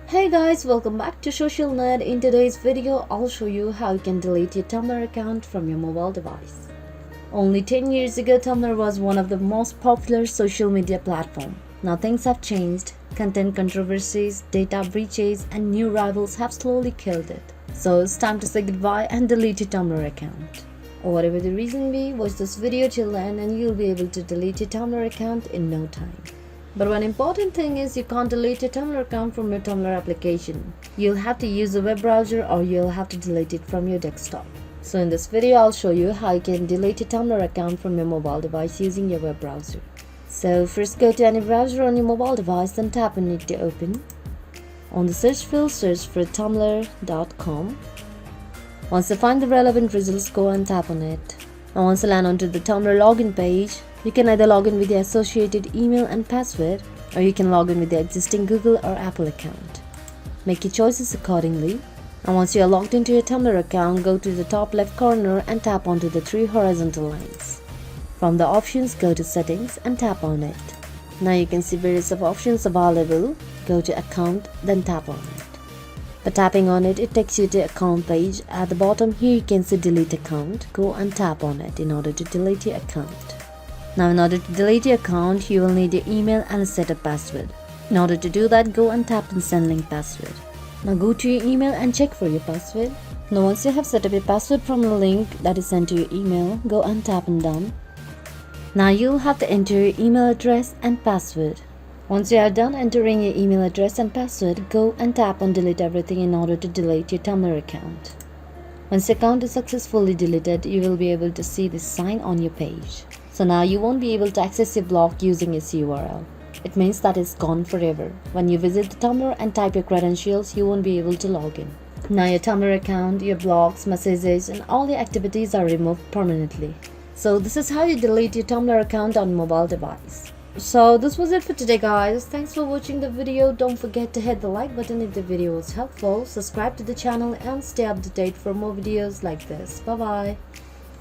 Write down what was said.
Hey guys, welcome back to Social Nerd. In today's video, I'll show you how you can delete your Tumblr account from your mobile device. Only 10 years ago, Tumblr was one of the most popular social media platforms. Now things have changed. Content controversies, data breaches, and new rivals have slowly killed it. So it's time to say goodbye and delete your Tumblr account. Or whatever the reason be, watch this video till the end and you'll be able to delete your Tumblr account in no time. But one important thing is you can't delete your Tumblr account from your Tumblr application. You'll have to use a web browser or you'll have to delete it from your desktop. So in this video, I'll show you how you can delete your Tumblr account from your mobile device using your web browser. So first go to any browser on your mobile device, then tap on it to open. On the search field, search for tumblr.com. Once you find the relevant results, go and tap on it. Now once you land onto the Tumblr login page, you can either log in with the associated email and password, or you can log in with the existing Google or Apple account. Make your choices accordingly. And once you are logged into your Tumblr account, go to the top left corner and tap onto the three horizontal lines. From the options, go to settings and tap on it. Now you can see various of options available. Go to account, then tap on it. By tapping on it, it takes you to account page. At the bottom here you can see delete account. Go and tap on it in order to delete your account. Now in order to delete your account, you will need your email and a setup password. In order to do that, go and tap on send link password. Now go to your email and check for your password. Now once you have set up your password from the link that is sent to your email, go and tap on done. Now you'll have to enter your email address and password. Once you are done entering your email address and password, go and tap on delete everything in order to delete your Tumblr account. Once your account is successfully deleted, you will be able to see this sign on your page. So now you won't be able to access your blog using its URL. It means that it's gone forever. When you visit the Tumblr and type your credentials, you won't be able to log in. Now your Tumblr account, your blogs, messages, and all your activities are removed permanently. So this is how you delete your Tumblr account on mobile device. So this was it for today guys. Thanks for watching the video. Don't forget to hit the like button if the video was helpful. Subscribe to the channel and stay up to date for more videos like this. Bye bye.